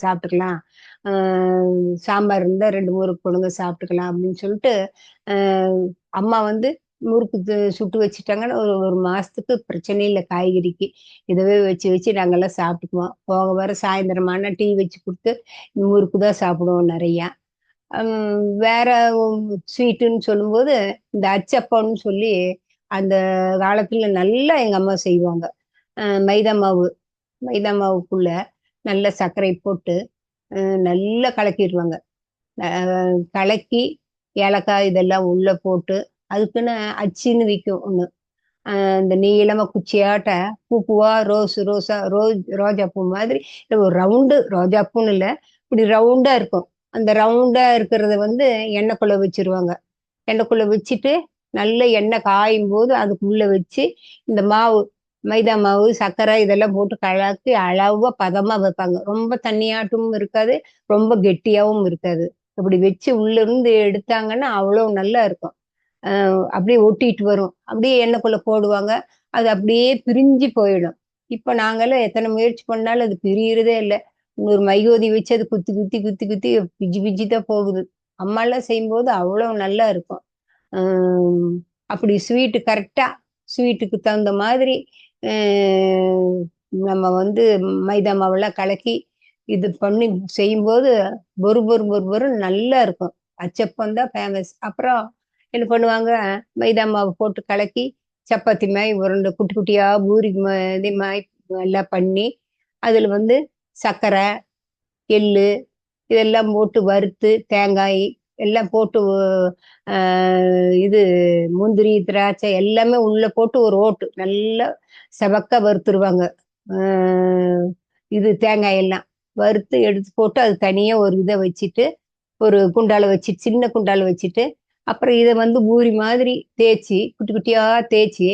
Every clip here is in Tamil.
சாப்பிட்டுக்கலாம். சாம்பார் இருந்தா 2 முறுக்கு கொடுங்க சாப்பிட்டுக்கலாம் அப்படின்னு சொல்லிட்டு, அ அம்மா வந்து முறுக்கு சுட்டு வச்சுட்டாங்கன்னா, ஒரு 1 மாசத்துக்கு பிரச்சனை இல்ல காய்கறிக்கு. இதவே வச்சு வச்சு நாங்கலாம் சாப்பிட்டுக்குவோம். போக வர சாயந்தரம் ஆனா டீ வச்சு குடுத்து, முறுக்கு தான் சாப்பிடுவோம் நெறையா. வேற ஸ்வீட்டுன்னு சொல்லும்போது, இந்த அச்சப்பம்ன்னு சொல்லி, அந்த காலத்துல நல்லா எங்க அம்மா செய்வாங்க. மைதா மாவு மைதா மாவுக்குள்ள நல்ல சர்க்கரை போட்டு, அ நல்லா கலக்கிருவாங்க. அ கலக்கி, ஏலக்காய் இதெல்லாம் உள்ள போட்டு, அதுக்குன்னு அச்சுன்னு விக்கும் ஒண்ணு. இந்த நீளமா குச்சியாட்ட பூ பூவா ரோஸா ரோஜா பூ மாதிரி ஒரு ரவுண்டு ரோஜா பூன்னு இல்ல. இப்படி ரவுண்டா இருக்கும். அந்த ரவுண்டா இருக்கிறத வந்து எண்ணெய்க்குள்ள வச்சுருவாங்க. எண்ணெய்க்குள்ள வச்சுட்டு, நல்ல எண்ணெய் காயும்போது அதுக்குள்ள வச்சு, இந்த மாவு, மைதா மாவு, சர்க்கரை இதெல்லாம் போட்டு கலக்கி அளவா பதமா வைப்பாங்க. ரொம்ப தண்ணியாட்டமும் இருக்காது, ரொம்ப கெட்டியாவும் இருக்காது. இப்படி வச்சு உள்ளிருந்து எடுத்தாங்கன்னா, அவ்வளோ நல்லா இருக்கும். அப்படியே ஒட்டிட்டு வரும். அப்படியே எண்ணெய்க்குள்ள போடுவாங்க. அது அப்படியே பிரிஞ்சு போயிடும். இப்ப நாங்கலாம் எத்தன முயற்சி பண்ணாலும் அது பிரியறதே இல்ல. இன்னொரு மையோதி வச்சு அது குத்தி பிஞ்சு பிஞ்சு தான் போகுது. அம்மாலாம் செய்யும்போது அவ்வளோ நல்லா இருக்கும். ம். அப்படி கரெக்ட்டா ஸ்வீட்டுக்கு தகுந்த மாதிரி அ நம்ம வந்து மைதா மாவெல்லாம் கலக்கி, இது பண்ணி செய்யும்போது பொறு பொறு பொறு பொறுன்னு நல்லா இருக்கும். அச்சப்பம் தான் ஃபேமஸ். அப்புறம் என்ன பண்ணுவாங்க, மைதா மாவு போட்டு கலக்கி, சப்பாத்தி மாரி உருண்ட குட்டி குட்டியா பூரி இது மாரி எல்லாம் பண்ணி, அதில வந்து சர்க்கரை, எள்ளு இதெல்லாம் போட்டு வறுத்து, தேங்காய் எல்லாம் போட்டு அ இது முந்திரி, திராட்சை எல்லாமே உள்ள போட்டு ஒரு ஓட்டு. நல்லா செவக்க வறுத்துருவாங்க. அ இது தேங்காய் எல்லாம். வறுத்து எடுத்து போட்டு அது தனியா ஒரு இத வச்சுட்டு, ஒரு குண்டால வச்சு சின்ன குண்டால வச்சுட்டு, அப்புறம் இத வந்து பூரி மாதிரி தேய்ச்சு, குட்டி குட்டியா தேய்ச்சு,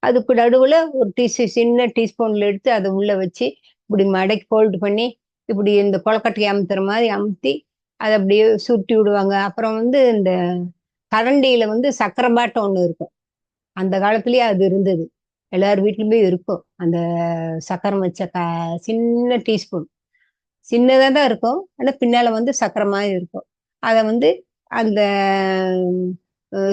அதுக்கு நடுவுல ஒரு சின்ன டீஸ்பூன்ல எடுத்து அத உள்ள வச்சு, இப்படி மடக்கி ஃபோல்டு பண்ணி, இப்படி இந்த கொழக்கட்டைய அமுத்துற மாரி அமுத்தி, அத அப்படியே சுருட்டி விடுவாங்க. அப்புறம் வந்து இந்த கரண்டியில வந்து சக்கர பாட்டம் ஒண்ணு இருக்கும். அந்த காலத்திலேயே அது இருந்தது. எல்லார் வீட்லயுமே இருக்கும். அந்த சக்கரம் வச்ச சின்ன டீஸ்பூன். சின்னதா தான் இருக்கும். ஆனா பின்னால வந்து சக்கர மாரி இருக்கும். அத வந்து அந்த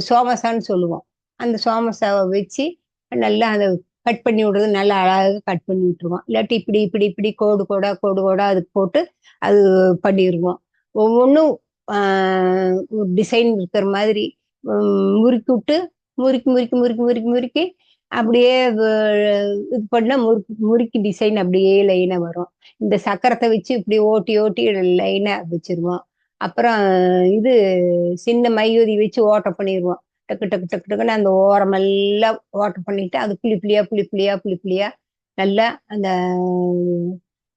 சோமசான்னு சொல்லுவோம். அந்த சோமசாவ வச்சு நல்லா அத கட் பண்ணி விடுறது நல்லா அழகா கட் பண்ணி விட்டுருவோம். இல்லாட்டி இப்படி இப்படி இப்படி கோடு கோடா அதுக்கு போட்டு அது பண்ணிருவோம். ஒவ்வொன்னும் ஆ டிசைன் இருக்கிற மாதிரி முறுக்கி விட்டு, முறுக்கி அப்படியே இது பண்ணா முறுக்கி டிசைன் அப்படியே லைனா வரும். இந்த சக்கரத்த வச்சு இப்படி ஓட்டி ஓட்டி லைனா வச்சுருவோம். அப்புறம் இது சின்ன மையோதி வச்சு ஓட்ட பண்ணிருவோம். டக்குன்னு அந்த ஓரமெல்லாம் ஓட்ட பண்ணிட்டு, அது புளி புளியா நல்லா அந்த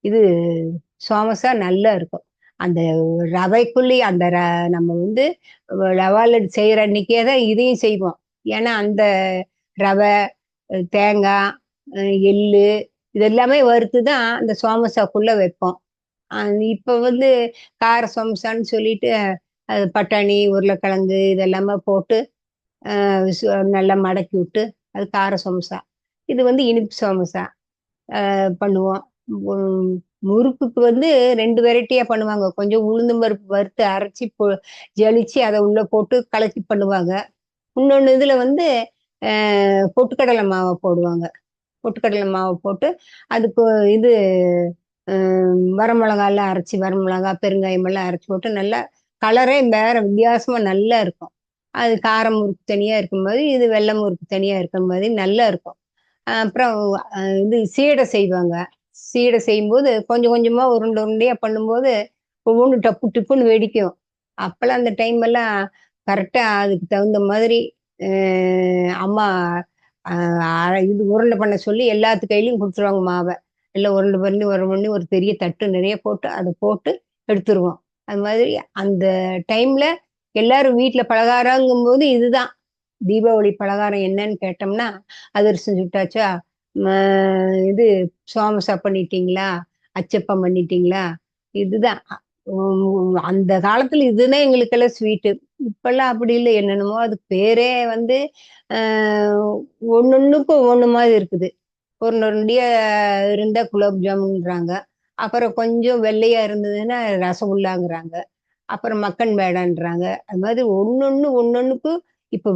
இது சோமசா நல்லா இருக்கும். அந்த ரவைக்குள்ளயே அந்த நம்ம வந்து ரவா லட்டு செய்ற அன்னைக்கே தான் இதையும் செய்வோம். ஏன்னா, அந்த ரவை, தேங்காய், அ எள்ளு இது எல்லாமே வறுத்து தான் அந்த சோமசாக்குள்ள வைப்போம். அ இப்ப வந்து கார சோமசான்னு சொல்லிட்டு, அது பட்டாணி, உருளைக்கிழங்கு இதெல்லாமே போட்டு சு நல்லா மடக்கி விட்டு, அது கார சமோசா. இது வந்து இனிப்பு சமோசா பண்ணுவோம். ம் முறுக்குக்கு வந்து 2 வெரைட்டியா பண்ணுவாங்க. கொஞ்சம் உளுந்தம் பருப்பு வறுத்து அரைச்சு ஜலிச்சு அத உள்ள போட்டு கலக்கி பண்ணுவாங்க. இன்னொன்னு இதுல வந்து பொட்டுக்கடலை மாவ போடுவாங்க. பொட்டுக்கடலை மாவு போட்டு, அதுக்கு இது வரமிளகாலாம் அரைச்சு வரமிளகா, பெருங்காயம் எல்லாம் அரைச்சு போட்டு நல்லா கலரே வேற வித்தியாசமா நல்லா இருக்கும். அது காரம் முறுக்கு தனியா இருக்கும் மாரி, இது வெள்ள முறுக்கு தனியா இருக்கிற மாதிரி நல்லா இருக்கும். அப்புறம் இது சீடை செய்வாங்க. சீடை செய்யும்போது கொஞ்சம் கொஞ்சமா உருண்டை உருண்டையா பண்ணும்போது, ஒவ்வொன்னும் டப்பு டிப்புன்னு வெடிக்கும். அப்பலாம் அந்த டைம் எல்லாம் கரெக்ட்டா அதுக்கு தகுந்த மாதிரி அ அம்மா அ இது உருண்டை பண்ண சொல்லி எல்லாத்து கையிலயும் குடுத்துருவாங்க மாவ. எல்லாம் உருண்டை பண்ணி ஒரு பெரிய தட்டு நிறைய போட்டு, அத போட்டு எடுத்துருவோம். அது மாதிரி அந்த டைம்ல எல்லாரும் வீட்ல பலகாரங்கும்போது இதுதான். தீபாவளி பலகாரம் என்னன்னு கேட்டோம்னா, அதிரசம் சுட்டாச்சா? ம இது சோமசா பண்ணிட்டீங்களா? அச்சப்பம் பண்ணிட்டீங்களா? இதுதான். அந்த காலத்துல இதுதான் எங்களுக்கெல்லாம் ஸ்வீட்டு. இப்பல்லாம் அப்படி இல்ல. என்னென்னமோ அதுக்கு பேரே வந்து அ ஒண்ணொண்ணுக்கும் ஒவ்வொண்ணு மாரி இருக்குது. ஒரு நொரண்டியா இருந்தா குலோப் ஜாமுன்றாங்க. அப்புறம் கொஞ்சம் வெள்ளையா இருந்ததுன்னா ரசகுல்லாங்கிறாங்க. அப்புறம் மக்கன் பேடான்றாங்க. அது மாதிரி ஒண்ணொண்ணுக்கும் இப்ப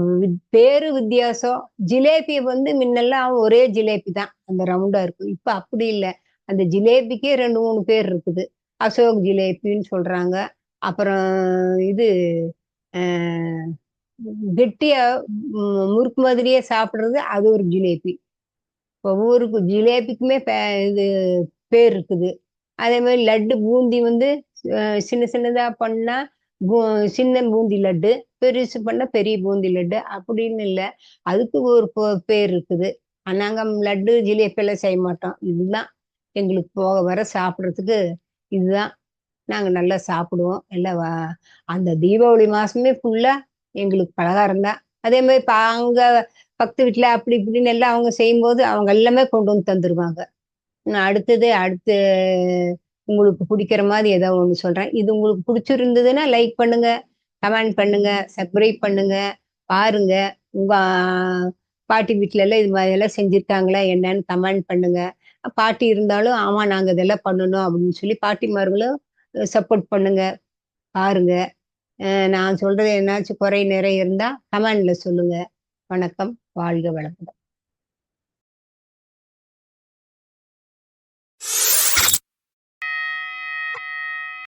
பேரு வித்தியாசம். ஜிலேபி வந்து முன்னெல்லாம் ஒரே ஜிலேபி தான். அந்த ரவுண்டா இருக்கும். இப்ப அப்படி இல்ல. அந்த ஜிலேபிக்கே 2, 3 பேர் இருக்குது. அசோக் ஜிலேபின்னு சொல்றாங்க. அப்புறம் இது அ கெட்டியா முறுக்கு மாதிரியே சாப்பிடுறது அது ஒரு ஜிலேபி. ஒவ்வொரு ஜிலேபிக்குமே இது பேர் இருக்குது. அதே மாதிரி லட்டு பூந்தி வந்து சின்ன சின்னதா பண்ணா சின்ன பூந்தி லட்டு, பெருசு பண்ணா பெரிய பூந்தி லட்டு அப்படின்னு இல்ல. அதுக்கு ஒரு பேர் இருக்குது. நாங்க லட்டு ஜிலேபி எல்லாம் செய்ய மாட்டோம். இதுதான் எங்களுக்கு போக வர சாப்பிடுறதுக்கு இதுதான். நாங்க நல்லா சாப்பிடுவோம். எல்லாம் அந்த தீபாவளி மாசமே ஃபுல்லா எங்களுக்கு பலகாரம் தான். அதே மாதிரி அங்க பக்கத்து வீட்டுல அப்படி இப்படின்னு எல்லாம் அவங்க செய்யும்போது அவங்க எல்லாமே கொண்டு வந்து தந்துருவாங்க. நான் அடுத்து உங்களுக்கு பிடிக்கிற மாதிரி ஏதோ ஒண்ணு சொல்றேன். இது உங்களுக்கு பிடிச்சிருந்ததுன்னா லைக் பண்ணுங்க, கமெண்ட் பண்ணுங்க, சப்ஸ்கிரைப் பண்ணுங்க, பாருங்க. உங்க பாட்டி வீட்ல எல்லாம் இது மாதிரி எல்லாம் செஞ்சிருக்காங்களா என்னன்னு கமெண்ட் பண்ணுங்க. பாட்டி இருந்தாலும் ஆமா நாங்க இதெல்லாம் பண்ணணும் அப்படின்னு சொல்லி பாட்டிமார்களும் சப்போர்ட் பண்ணுங்க, பாருங்க. நான் சொல்றது என்னாச்சும் குறை நிறை இருந்தா கமெண்ட்ல சொல்லுங்க. வணக்கம். வாழ்க வளமுடன்.